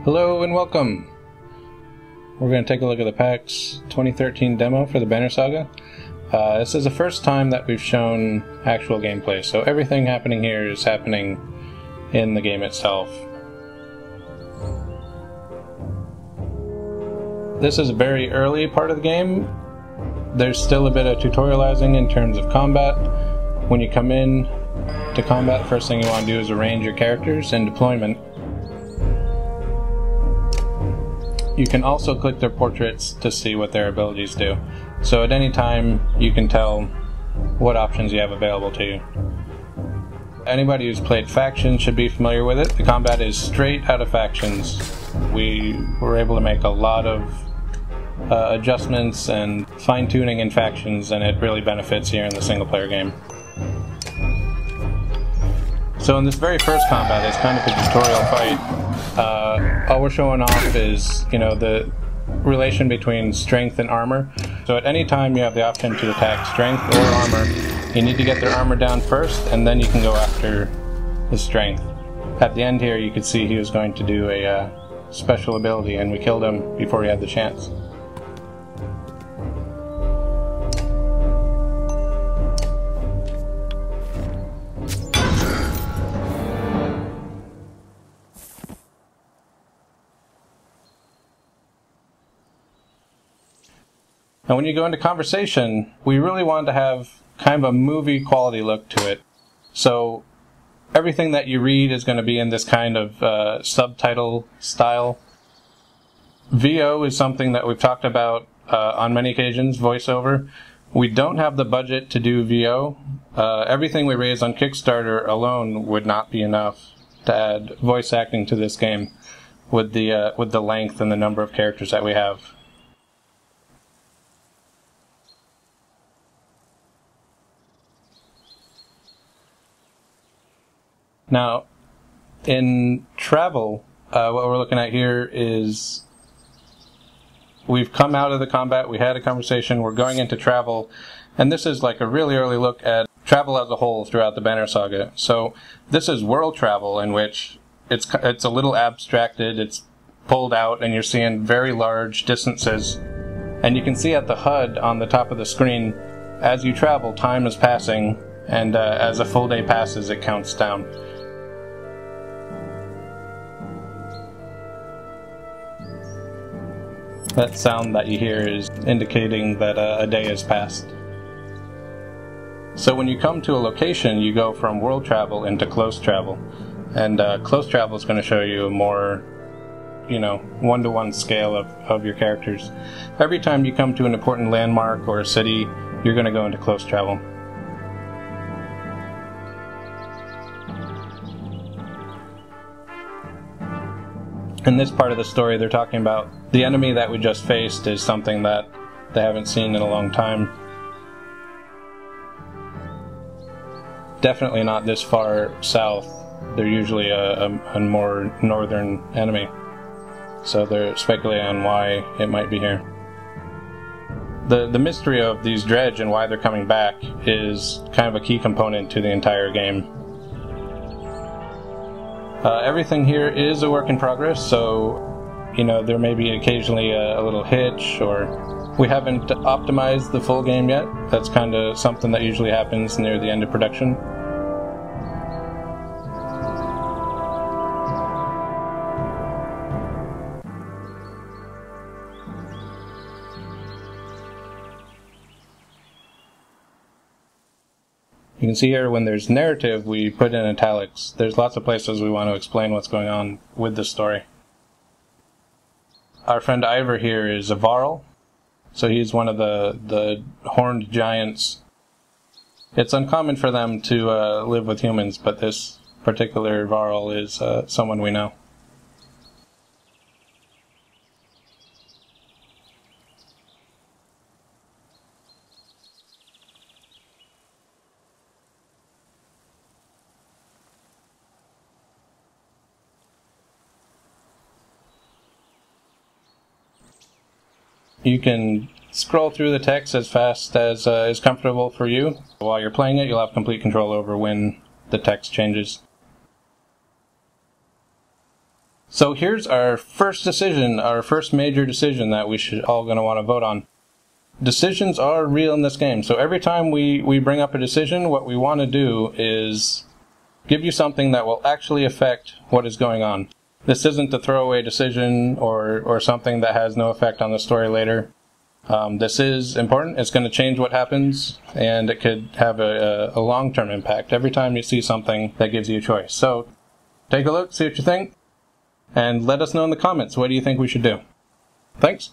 Hello and welcome! We're going to take a look at the PAX 2013 demo for the Banner Saga. This is the first time that we've shown actual gameplay, so everything happening here is happening in the game itself. This is a very early part of the game. There's still a bit of tutorializing in terms of combat. When you come in to combat, the first thing you want to do is arrange your characters in deployment. You can also click their portraits to see what their abilities do. So at any time you can tell what options you have available to you. Anybody who's played Factions should be familiar with it. The combat is straight out of Factions. We were able to make a lot of adjustments and fine-tuning in Factions, and it really benefits here in the single-player game. So in this very first combat, it's kind of a tutorial fight. All we're showing off is, the relation between strength and armor. So at any time you have the option to attack strength or armor, you need to get their armor down first, and then you can go after the strength. At the end here, you could see he was going to do a special ability, and we killed him before he had the chance. And when you go into conversation, we really wanted to have kind of a movie quality look to it. So everything that you read is going to be in this kind of subtitle style. VO is something that we've talked about on many occasions, voiceover. We don't have the budget to do VO. Everything we raise on Kickstarter alone would not be enough to add voice acting to this game with the length and the number of characters that we have. Now, in travel, what we're looking at here is we've come out of the combat, we had a conversation, we're going into travel, and this is like a really early look at travel as a whole throughout the Banner Saga. So this is world travel, in which it's a little abstracted, it's pulled out, and you're seeing very large distances. And you can see at the HUD on the top of the screen, as you travel, time is passing, and as a full day passes, it counts down. That sound that you hear is indicating that a day has passed. So when you come to a location, you go from world travel into close travel. And close travel is going to show you a more, one-to-one scale of your characters. Every time you come to an important landmark or a city, you're going to go into close travel. In this part of the story, they're talking about the enemy that we just faced is something that they haven't seen in a long time. Definitely not this far south. They're usually a more northern enemy. So they're speculating on why it might be here. The mystery of these dredge and why they're coming back is kind of a key component to the entire game. Everything here is a work in progress, so there may be occasionally a little hitch, or we haven't optimized the full game yet. That's kind of something that usually happens near the end of production. You can see here when there's narrative, we put in italics. There's lots of places we want to explain what's going on with the story. Our friend Ivor here is a Varl, so he's one of the horned giants. It's uncommon for them to live with humans, but this particular Varl is someone we know. You can scroll through the text as fast as is comfortable for you. While you're playing it, you'll have complete control over when the text changes. So here's our first decision, our first major decision that we should all going to want to vote on. Decisions are real in this game. So every time we bring up a decision, what we want to do is give you something that will actually affect what is going on. This isn't a throwaway decision or something that has no effect on the story later. This is important. It's going to change what happens, and it could have a long-term impact every time you see something that gives you a choice. So take a look, see what you think, and let us know in the comments, what do you think we should do? Thanks.